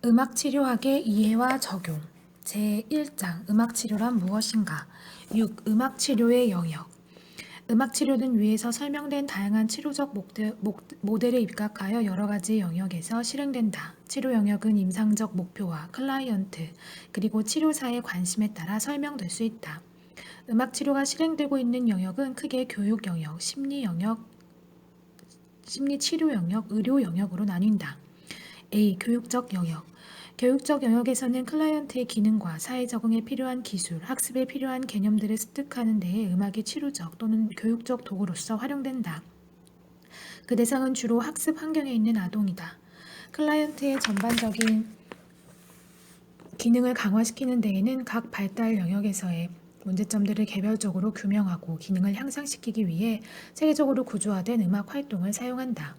음악 치료학의 이해와 적용 제1장 음악 치료란 무엇인가 6. 음악 치료의 영역 음악 치료는 위에서 설명된 다양한 치료적 모델에 입각하여 여러 가지 영역에서 실행된다. 치료 영역은 임상적 목표와 클라이언트 그리고 치료사의 관심에 따라 설명될 수 있다. 음악 치료가 실행되고 있는 영역은 크게 교육 영역, 심리 영역, 심리 치료 영역, 의료 영역으로 나뉜다. A. 교육적 영역 교육적 영역에서는 클라이언트의 기능과 사회 적응에 필요한 기술, 학습에 필요한 개념들을 습득하는 데에 음악이 치료적 또는 교육적 도구로서 활용된다. 그 대상은 주로 학습 환경에 있는 아동이다. 클라이언트의 전반적인 기능을 강화시키는 데에는 각 발달 영역에서의 문제점들을 개별적으로 규명하고 기능을 향상시키기 위해 체계적으로 구조화된 음악 활동을 사용한다.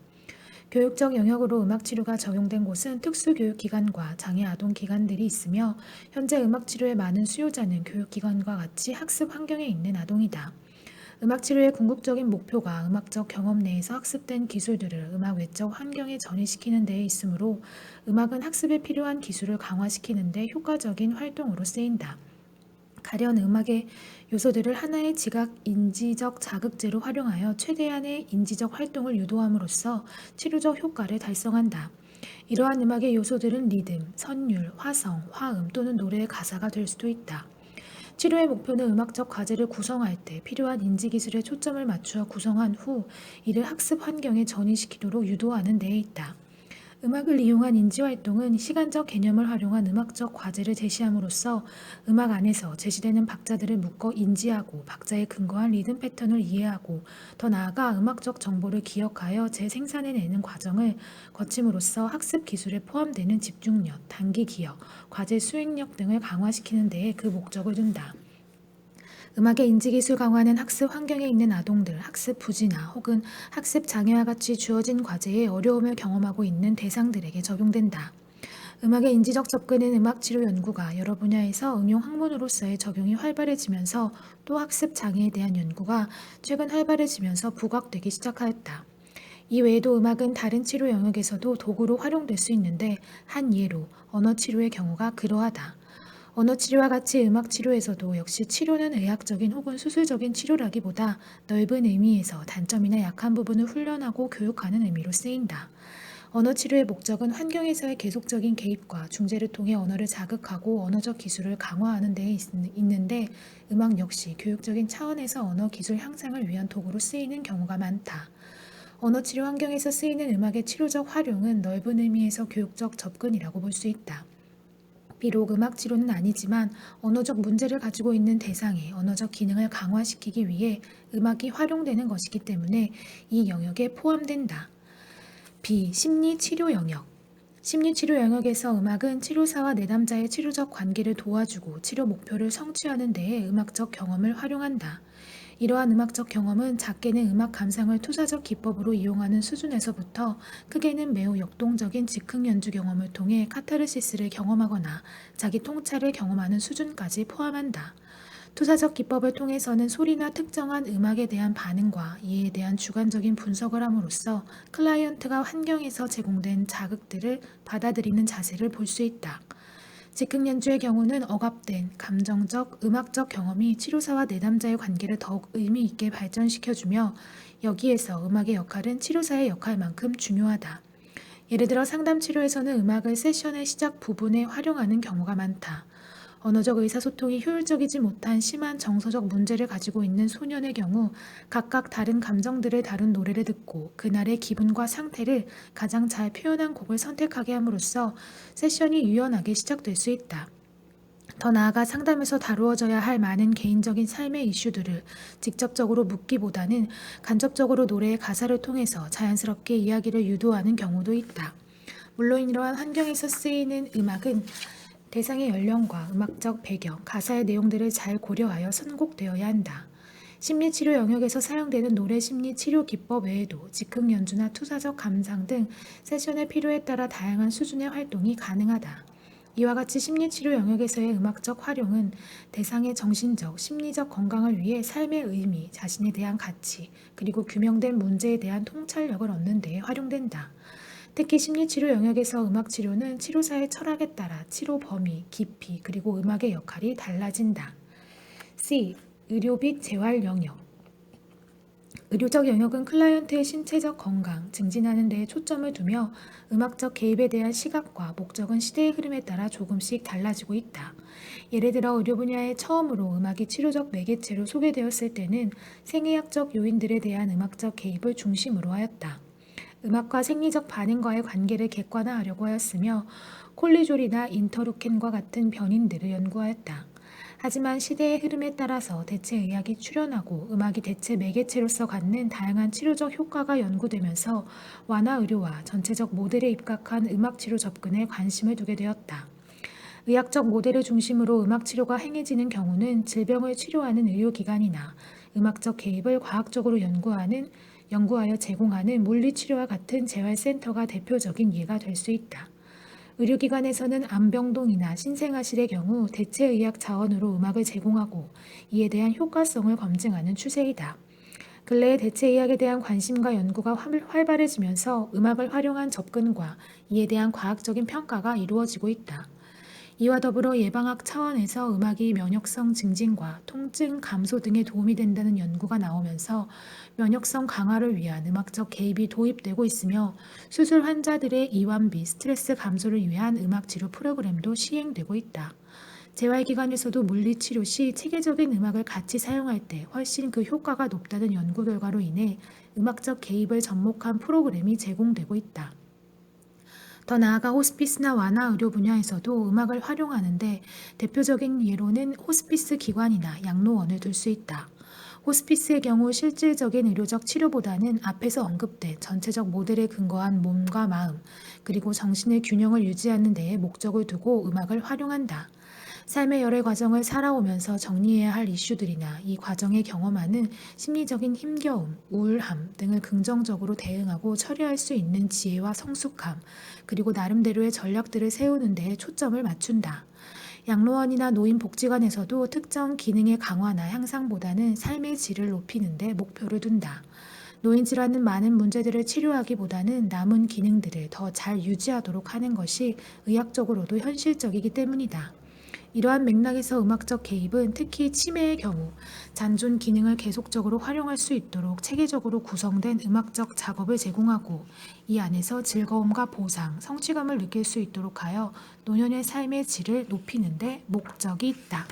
교육적 영역으로 음악 치료가 적용된 곳은 특수교육기관과 장애 아동 기관들이 있으며 현재 음악 치료의 많은 수요자는 교육기관과 같이 학습 환경에 있는 아동이다. 음악 치료의 궁극적인 목표가 음악적 경험 내에서 학습된 기술들을 음악 외적 환경에 전이시키는 데에 있으므로 음악은 학습에 필요한 기술을 강화시키는 데 효과적인 활동으로 쓰인다. 가련 음악의 요소들을 하나의 지각 인지적 자극제로 활용하여 최대한의 인지적 활동을 유도함으로써 치료적 효과를 달성한다. 이러한 음악의 요소들은 리듬, 선율, 화성, 화음 또는 노래의 가사가 될 수도 있다. 치료의 목표는 음악적 과제를 구성할 때 필요한 인지 기술에 초점을 맞추어 구성한 후 이를 학습 환경에 전이시키도록 유도하는 데에 있다. 음악을 이용한 인지활동은 시간적 개념을 활용한 음악적 과제를 제시함으로써 음악 안에서 제시되는 박자들을 묶어 인지하고 박자에 근거한 리듬 패턴을 이해하고 더 나아가 음악적 정보를 기억하여 재생산해내는 과정을 거침으로써 학습 기술에 포함되는 집중력, 단기 기억, 과제 수행력 등을 강화시키는 데에 그 목적을 둔다. 음악의 인지기술 강화는 학습 환경에 있는 아동들, 학습 부진아 혹은 학습 장애와 같이 주어진 과제에 어려움을 경험하고 있는 대상들에게 적용된다. 음악의 인지적 접근은 음악 치료 연구가 여러 분야에서 응용 학문으로서의 적용이 활발해지면서 또 학습 장애에 대한 연구가 최근 활발해지면서 부각되기 시작하였다. 이 외에도 음악은 다른 치료 영역에서도 도구로 활용될 수 있는데 한 예로 언어 치료의 경우가 그러하다. 언어 치료와 같이 음악 치료에서도 역시 치료는 의학적인 혹은 수술적인 치료라기보다 넓은 의미에서 단점이나 약한 부분을 훈련하고 교육하는 의미로 쓰인다. 언어 치료의 목적은 환경에서의 계속적인 개입과 중재를 통해 언어를 자극하고 언어적 기술을 강화하는 데 있는데 음악 역시 교육적인 차원에서 언어 기술 향상을 위한 도구로 쓰이는 경우가 많다. 언어 치료 환경에서 쓰이는 음악의 치료적 활용은 넓은 의미에서 교육적 접근이라고 볼 수 있다. 비록 음악 치료는 아니지만 언어적 문제를 가지고 있는 대상의 언어적 기능을 강화시키기 위해 음악이 활용되는 것이기 때문에 이 영역에 포함된다. B. 심리치료 영역 심리치료 영역에서 음악은 치료사와 내담자의 치료적 관계를 도와주고 치료 목표를 성취하는 데에 음악적 경험을 활용한다. 이러한 음악적 경험은 작게는 음악 감상을 투사적 기법으로 이용하는 수준에서부터 크게는 매우 역동적인 즉흥 연주 경험을 통해 카타르시스를 경험하거나 자기 통찰을 경험하는 수준까지 포함한다. 투사적 기법을 통해서는 소리나 특정한 음악에 대한 반응과 이에 대한 주관적인 분석을 함으로써 클라이언트가 환경에서 제공된 자극들을 받아들이는 자세를 볼 수 있다. 즉흥 연주의 경우는 억압된 감정적, 음악적 경험이 치료사와 내담자의 관계를 더욱 의미 있게 발전시켜주며 여기에서 음악의 역할은 치료사의 역할만큼 중요하다. 예를 들어 상담 치료에서는 음악을 세션의 시작 부분에 활용하는 경우가 많다. 언어적 의사소통이 효율적이지 못한 심한 정서적 문제를 가지고 있는 소년의 경우 각각 다른 감정들을 다룬 노래를 듣고 그날의 기분과 상태를 가장 잘 표현한 곡을 선택하게 함으로써 세션이 유연하게 시작될 수 있다. 더 나아가 상담에서 다루어져야 할 많은 개인적인 삶의 이슈들을 직접적으로 묻기보다는 간접적으로 노래의 가사를 통해서 자연스럽게 이야기를 유도하는 경우도 있다. 물론 이러한 환경에서 쓰이는 음악은 대상의 연령과 음악적 배경, 가사의 내용들을 잘 고려하여 선곡되어야 한다. 심리치료 영역에서 사용되는 노래 심리 치료 기법 외에도 즉흥 연주나 투사적 감상 등 세션의 필요에 따라 다양한 수준의 활동이 가능하다. 이와 같이 심리치료 영역에서의 음악적 활용은 대상의 정신적, 심리적 건강을 위해 삶의 의미, 자신에 대한 가치, 그리고 규명된 문제에 대한 통찰력을 얻는 데 활용된다. 특히 심리치료 영역에서 음악치료는 치료사의 철학에 따라 치료 범위, 깊이, 그리고 음악의 역할이 달라진다. C. 의료 및 재활 영역. 의료적 영역은 클라이언트의 신체적 건강, 증진하는 데에 초점을 두며 음악적 개입에 대한 시각과 목적은 시대의 흐름에 따라 조금씩 달라지고 있다. 예를 들어 의료 분야에 처음으로 음악이 치료적 매개체로 소개되었을 때는 생의학적 요인들에 대한 음악적 개입을 중심으로 하였다. 음악과 생리적 반응과의 관계를 객관화하려고 하였으며 콜리졸이나 인터루켄과 같은 변인들을 연구하였다. 하지만 시대의 흐름에 따라서 대체의학이 출현하고 음악이 대체 매개체로서 갖는 다양한 치료적 효과가 연구되면서 완화의료와 전체적 모델에 입각한 음악치료 접근에 관심을 두게 되었다. 의학적 모델을 중심으로 음악치료가 행해지는 경우는 질병을 치료하는 의료기관이나 음악적 개입을 과학적으로 연구하여 제공하는 물리치료와 같은 재활센터가 대표적인 예가 될 수 있다. 의료기관에서는 암병동이나 신생아실의 경우 대체의학 자원으로 음악을 제공하고 이에 대한 효과성을 검증하는 추세이다. 근래에 대체의학에 대한 관심과 연구가 활발해지면서 음악을 활용한 접근과 이에 대한 과학적인 평가가 이루어지고 있다. 이와 더불어 예방학 차원에서 음악이 면역성 증진과 통증 감소 등에 도움이 된다는 연구가 나오면서 면역성 강화를 위한 음악적 개입이 도입되고 있으며 수술 환자들의 이완비, 스트레스 감소를 위한 음악 치료 프로그램도 시행되고 있다. 재활기관에서도 물리치료 시 체계적인 음악을 같이 사용할 때 훨씬 그 효과가 높다는 연구 결과로 인해 음악적 개입을 접목한 프로그램이 제공되고 있다. 더 나아가 호스피스나 완화 의료 분야에서도 음악을 활용하는데 대표적인 예로는 호스피스 기관이나 양로원을 들 수 있다. 호스피스의 경우 실질적인 의료적 치료보다는 앞에서 언급된 전체적 모델에 근거한 몸과 마음, 그리고 정신의 균형을 유지하는 데에 목적을 두고 음악을 활용한다. 삶의 여러 과정을 살아오면서 정리해야 할 이슈들이나 이 과정에 경험하는 심리적인 힘겨움, 우울함 등을 긍정적으로 대응하고 처리할 수 있는 지혜와 성숙함, 그리고 나름대로의 전략들을 세우는 데에 초점을 맞춘다. 양로원이나 노인복지관에서도 특정 기능의 강화나 향상보다는 삶의 질을 높이는 데 목표를 둔다. 노인질환은 많은 문제들을 치료하기보다는 남은 기능들을 더 잘 유지하도록 하는 것이 의학적으로도 현실적이기 때문이다. 이러한 맥락에서 음악적 개입은 특히 치매의 경우 잔존 기능을 계속적으로 활용할 수 있도록 체계적으로 구성된 음악적 작업을 제공하고 이 안에서 즐거움과 보상, 성취감을 느낄 수 있도록 하여 노년의 삶의 질을 높이는 데 목적이 있다.